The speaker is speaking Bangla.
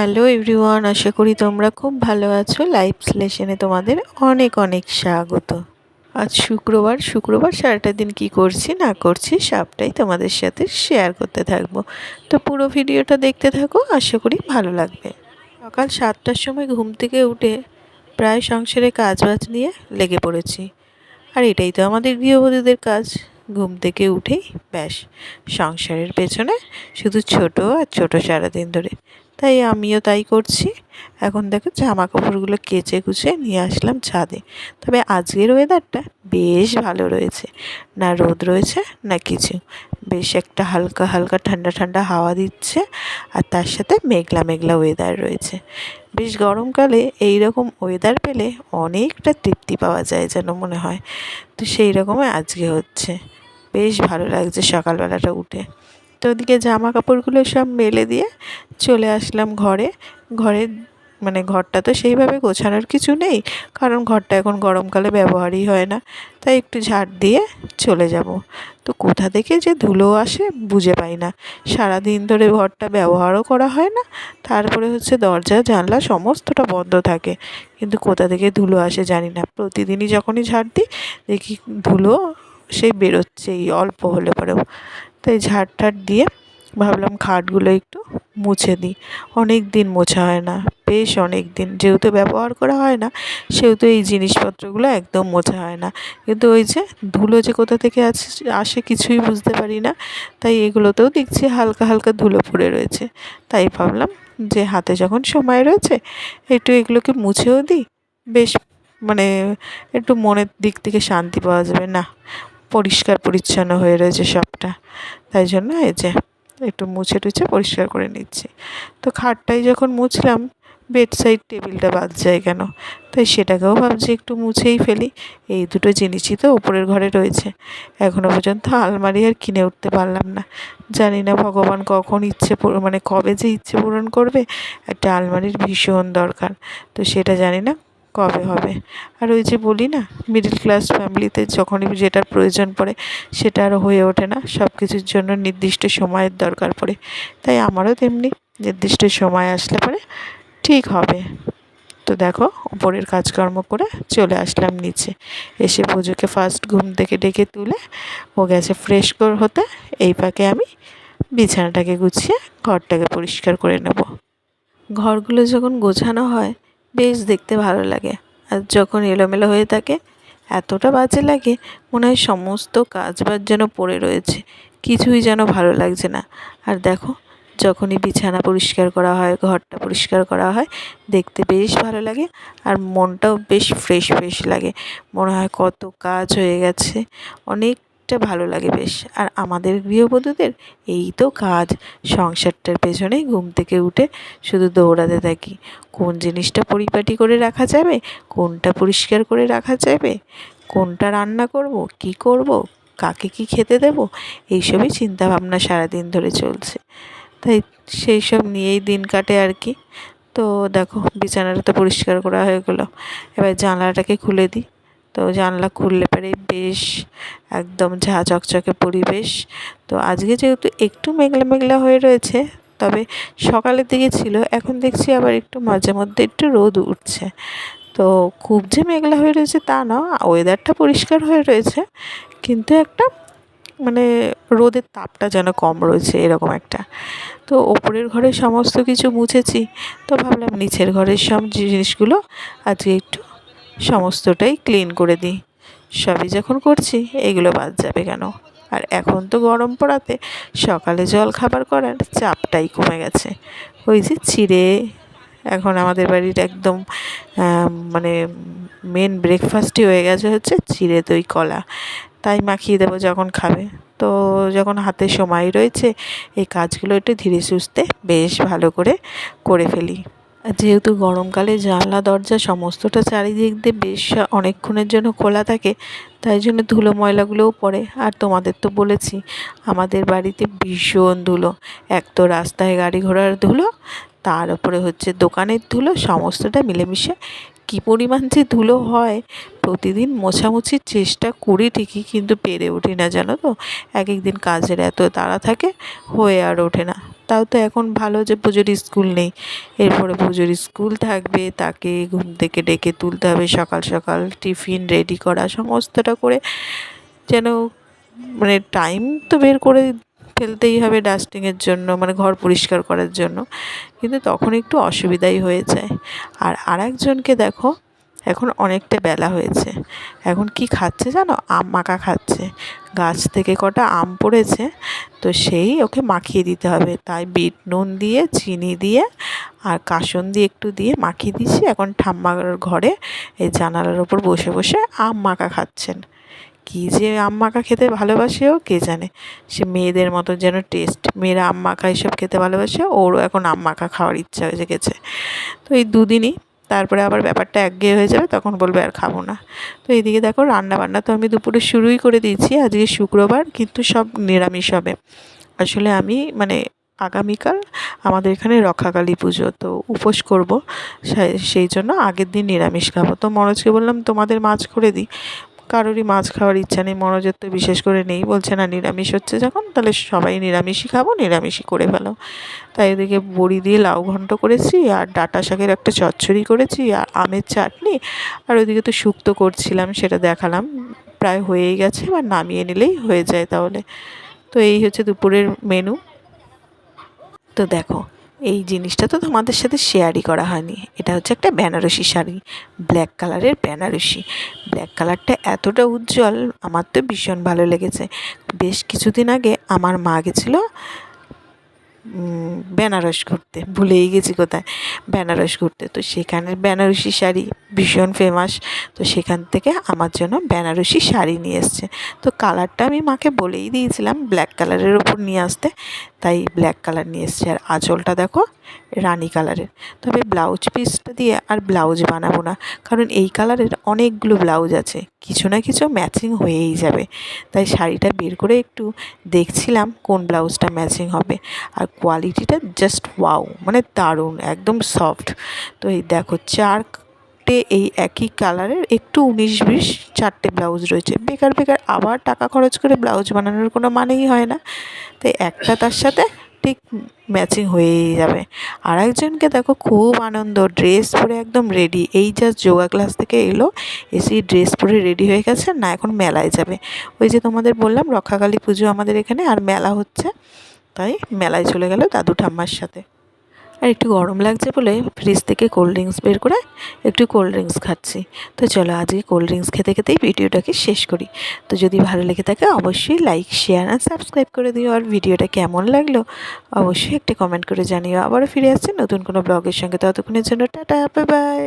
হ্যালো এভরিওয়ান, আশা করি তোমরা খুব ভালো আছো। লাইফ লেসনে তোমাদের অনেক অনেক স্বাগত। আজ শুক্রবার সারাটা দিন কি করছি না করছি সবটাই তোমাদের সাথে শেয়ার করতে থাকবো। তো পুরো ভিডিওটা দেখতে থাকো, আশা করি ভালো লাগবে। সকাল 7টার সময় ঘুম থেকে উঠে প্রায় সংসারে কাজবাজ নিয়ে লেগে পড়েছি। আর এটাই তো আমাদের গৃহবধূদের কাজ। ঘুম থেকে উঠেই ব্যাস সংসারের পেছনে শুধু ছোট আর ছোট সারাদিন ধরে। তাই আমিও তাই করছি। এখন দেখো জামা কাপড়গুলো কেচে কুচে নিয়ে আসলাম ছাদে। তবে আজকের ওয়েদারটা বেশ ভালো রয়েছে, না রোদ রয়েছে না কিছু। বেশ একটা হালকা হালকা ঠান্ডা ঠান্ডা হাওয়া দিচ্ছে, আর তার সাথে মেঘলা মেঘলা ওয়েদার রয়েছে। বেশ গরমকালে এই রকম ওয়েদার পেলে অনেকটা তৃপ্তি পাওয়া যায় যেন মনে হয়। তো সেই রকমই আজকে হচ্ছে, বেশ ভালো লাগছে সকালবেলাটা উঠে। তো ওদিকে জামা কাপড়গুলো সব মেলে দিয়ে চলে আসলাম ঘরে। ঘরে মানে ঘরটা তো সেইভাবে গোছানোর কিছু নেই, কারণ ঘরটা এখন গরমকালে ব্যবহারই হয় না। তাই একটু ঝাড় দিয়ে চলে যাব। তো কোথা থেকে যে ধুলো আসে বুঝে পাই না। সারাদিন ধরে ঘরটা ব্যবহারও করা হয় না, তারপরে হচ্ছে দরজা জানলা সমস্তটা বন্ধ থাকে, কিন্তু কোথা থেকে ধুলো আসে জানি না। প্রতিদিনই যখনই ঝাড় দিই দেখি ধুলো সেই বেরোচ্ছেই অল্প হলে পরেও। তাই ঝাড় টাড় দিয়ে ভাবলাম খাটগুলো একটু মুছে দিই। অনেক দিন মোছা হয় না, বেশ অনেক দিন। যেহেতু ব্যবহার করা হয় না সেহেতু এই জিনিসপত্রগুলো একদম মোছা হয় না। কিন্তু ওই যে ধুলো যে কোথা থেকে আসে কিছুই বুঝতে পারি না। তাই এগুলোতেও দেখছি হালকা হালকা ধুলো পড়ে রয়েছে। তাই ভাবলাম যে হাতে যখন সময় রয়েছে একটু এগুলোকে মুছেও দিই। বেশ মানে একটু মনের দিক থেকে শান্তি পাওয়া যাবে। না, পরিষ্কার পরিচ্ছন্ন হয়ে রয়েছে সবটা। তাই জন্য এই যে একটু মুছে টুছে পরিষ্কার করে নিচ্ছি। তো খাটটাই যখন মুছলাম, বেড সাইড টেবিলটা বাদ যায় কেন, তাই সেটাকেও ভাবছি একটু মুছেই ফেলি। এই দুটো জিনিসই তো ওপরের ঘরে রয়েছে। এখনও পর্যন্ত আলমারি আর কিনে উঠতে পারলাম না। জানি না ভগবান কখন মানে কবে যে ইচ্ছে পূরণ করবে। একটা আলমারির ভীষণ দরকার, তো সেটা জানি না কবে হবে। আর ওই যে বলি না, মিডল ক্লাস ফ্যামিলিতে যখনই যেটার প্রয়োজন পড়ে সেটা আর হয়ে ওঠে না। সব কিছুর জন্য নির্দিষ্ট সময়ের দরকার পড়ে। তাই আমারও তেমনি নির্দিষ্ট সময় আসলে পরে ঠিক হবে। তো দেখো উপরের কাজকর্ম করে চলে আসলাম নিচে। এসে পুজোকে ফার্স্ট ঘুম থেকে ডেকে তুলে ও গেছে ফ্রেশ হতে। এই ফাঁকে আমি বিছানাটাকে গুছিয়ে ঘরটাকে পরিষ্কার করে নেব। ঘরগুলো যখন গোছানো হয় বেশ দেখতে ভালো লাগে, আর যখন এলোমেলো হয়ে থাকে এতটা বাজে লাগে, মনে হয় সমস্ত কাজবাজ যেন পড়ে রয়েছে, কিছুই যেন ভালো লাগছে না। আর দেখো যখনই বিছানা পরিষ্কার করা হয়, ঘরটা পরিষ্কার করা হয়, দেখতে বেশ ভালো লাগে, আর মনটাও বেশ ফ্রেশ ফ্রেশ লাগে। মনে হয় কত কাজ হয়ে গেছে, অনেকটা ভালো লাগে বেশ। আর আমাদের গৃহবধূদের এই তো কাজ, সংসারটার পেছনেই ঘুম থেকে উঠে শুধু দৌড়াতে থাকি। কোন জিনিসটা পরিপাটি করে রাখা যাবে, কোনটা পরিষ্কার করে রাখা যাবে, কোনটা রান্না করব, কি করব, কাকে কি খেতে দেব, এইসবই চিন্তাভাবনা সারাদিন ধরে চলছে। তাই সেই সব নিয়েই দিন কাটে আর কি। তো দেখো বিছানাটা তো পরিষ্কার করা হয়ে গেলো, এবার জানলাটাকে খুলে দিই। তো জানলা খুললে পরে বেশ একদম ঝাঁ চকচকে পরিবেশ। তো আজকে যেহেতু একটু মেঘলা মেঘলা হয়ে রয়েছে, তবে সকালের দিকে ছিল, এখন দেখছি আবার একটু মাঝে মধ্যে একটু রোদ উঠছে। তো খুব যে মেঘলা হয়ে রয়েছে তা না, ওয়েদারটা পরিষ্কার হয়ে রয়েছে, কিন্তু একটা মানে রোদের তাপটা যেন কম রয়েছে এরকম একটা। তো ওপরের ঘরে সমস্ত কিছু মুছেছি, তো ভাবলাম নিচের ঘরের সব জিনিসগুলো আজকে একটু সমস্তটাই ক্লিন করে দিই। সবই যখন করছি এগুলো বাদ যাবে কেন। আর এখন তো গরম পড়াতে সকালে জল খাবার করার চাপটাই কমে গেছে। ওই যে চিড়ে, এখন আমাদের বাড়ির একদম মানে মেন ব্রেকফাস্টই হয়ে গেছে হচ্ছে চিড়ে দই কলা। তাই মাখিয়ে দেবো যখন খাবে। তো যখন হাতে সময় রয়েছে এই কাজগুলো একটু ধীরে সুস্থে বেশ ভালো করে করে ফেলি। আর যেহেতু গরমকালে জানলা দরজা সমস্তটা চারিদিক দিয়ে বেশ অনেকক্ষণের জন্য খোলা থাকে, তাই জন্য ধুলো ময়লাগুলোও পড়ে। আর তোমাদের তো বলেছি আমাদের বাড়িতে ভীষণ ধুলো। এক তো রাস্তায় গাড়ি ঘোড়ার ধুলো, তার উপরে হচ্ছে দোকানের ধুলো, সমস্তটা মিলেমিশে কী পরিমাণ যে ধুলো হয়। প্রতিদিন মোছামুছির চেষ্টা করি ঠিকই, কিন্তু পেরে উঠি না জানো তো। এক এক দিন কাজের এত তাড়া থাকে, হয়ে আর ওঠে না। তাও তো এখন ভালো যে পুজোর স্কুল নেই। এরপরে পুজোর স্কুল থাকবে, তাকে ঘুম থেকে ডেকে তুলতে হবে সকাল সকাল, টিফিন রেডি করা সমস্তটা করে যেন মানে টাইম তো বের করে ফেলতেই হবে ডাস্টিংয়ের জন্য, মানে ঘর পরিষ্কার করার জন্য, কিন্তু তখন একটু অসুবিধাই হয়ে যায়। আর আরেকজনকে দেখো, এখন অনেকটা বেলা হয়েছে, এখন কি খাচ্ছে জানো? আম মাখা খাচ্ছে। গাছ থেকে কটা আম পড়েছে, তো সেই ওকে মাখিয়ে দিতে হবে। তাই বিট নুন দিয়ে, চিনি দিয়ে আর কাসুন্দি একটু দিয়ে মাখিয়ে দিয়েছি। এখন ঠাম্মার ঘরে এই জানালার ওপর বসে বসে আম মাখা খাচ্ছেন। কী যে আম মাখা খেতে ভালোবাসে ও কে জানে, সে মেয়েদের মতো যেন টেস্ট, মেয়েরা আম মাখা এসব খেতে ভালোবাসে, ওরও এখন আম মাখা খাওয়ার ইচ্ছা হয়ে গেছে। তো এই দুদিনই, তারপরে আবার ব্যাপারটা একঘেয়ে হয়ে যাবে, তখন বলবে আর খাবো না। তো এইদিকে দেখো রান্না বান্না তো আমি দুপুরে শুরুই করে দিয়েছি। আজকে শুক্রবার, কিন্তু সব নিরামিষ হবে। আসলে আমি মানে আগামীকাল আমাদের এখানে রক্ষাকালী পুজো, তো উপোস করব, সেই জন্য আগের দিন নিরামিষ খাবো। তো মনোজকে বললাম তোমাদের মাছ করে দিই, কারোরই মাছ খাওয়ার ইচ্ছা নেই, মনোজের তো বিশেষ করে নেই, বলছে না নিরামিষ হচ্ছে যখন তাহলে সবাই নিরামিষই খাবো, নিরামিষই করে ফেলো। তাই এদিকে বড়ি দিয়ে লাউ ঘন্ট করেছি, আর ডাঁটা শাকের একটা চচ্চড়ি করেছি, আর আমের চাটনি, আর ওইদিকে তো শুক্তো করছিলাম, সেটা দেখালাম। প্রায় হয়েই গেছে, এবার নামিয়ে নিলেই হয়ে যায় তাহলে। তো এই হচ্ছে দুপুরের মেনু। তো দেখো, এই জিনিসটা তো তোমাদের সাথে শেয়ারই করা হয়নি। এটা হচ্ছে একটা বেনারসি শাড়ি, ব্ল্যাক কালারের বেনারসি। ব্ল্যাক কালারটা এতটা উজ্জ্বল, আমার তো ভীষণ ভালো লেগেছে। বেশ কিছুদিন আগে আমার মা গেছিলো বেনারস ঘুরতে, ভুলেই গেছি কোথায়, বেনারস ঘুরতে। তো সেখানের বেনারসি শাড়ি ভীষণ ফেমাস, তো সেখান থেকে আমার জন্য বেনারসি শাড়ি নিয়ে এসছে। তো কালারটা আমি মাকে বলেই দিয়েছিলাম ব্ল্যাক কালারের ওপর নিয়ে আসতে, তাই ব্ল্যাক কালার নিয়ে এসছে। আর আঁচলটা দেখো রানি কালারের। তবে ব্লাউজ পিসটা দিয়ে আর ব্লাউজ বানাবো না, কারণ এই কালারের অনেকগুলো ব্লাউজ আছে, কিছু না কিছু ম্যাচিং হয়েই যাবে। তাই শাড়িটা বের করে একটু দেখছিলাম কোন ব্লাউজটা ম্যাচিং হবে। আর কোয়ালিটিটা জাস্ট ওয়াও, মানে দারুণ, একদম সফট। তো এই দেখো চারটে এই একই কালারের একটু 19-20 চারটে ব্লাউজ রয়েছে। বেকার বেকার আবার টাকা খরচ করে ব্লাউজ বানানোর কোনো মানেই হয় না। তাই একটা তার সাথে ঠিক ম্যাচিং হয়েই যাবে। আর একজনকে দেখো খুব আনন্দ, ড্রেস পরে একদম রেডি, এই জাস্ট যোগা ক্লাস থেকে এলো, এসেই ড্রেস পরে রেডি হয়ে গেছে, না এখন মেলায় যাবে। ওই যে তোমাদের বললাম রক্ষাকালী পুজো আমাদের এখানে, আর মেলা হচ্ছে, তাই মেলায় চলে গেল দাদু ঠাম্মার সাথে। আর একটু গরম লাগছে বলে ফ্রিজ থেকে কোল্ড ড্রিঙ্কস বের করে একটু কোল্ড ড্রিঙ্কস খাচ্ছি। তো চলো আজকে কোল্ড ড্রিঙ্কস খেতে খেতেই ভিডিওটাকে শেষ করি। তো যদি ভালো লেগে থাকে অবশ্যই লাইক, শেয়ার আর সাবস্ক্রাইব করে দিও। আর ভিডিওটা কেমন লাগলো অবশ্যই একটা কমেন্ট করে জানিও। আবারও ফিরে আসছি নতুন কোনো ব্লগের সঙ্গে, ততক্ষণের জন্য টাটা, বাই বাই।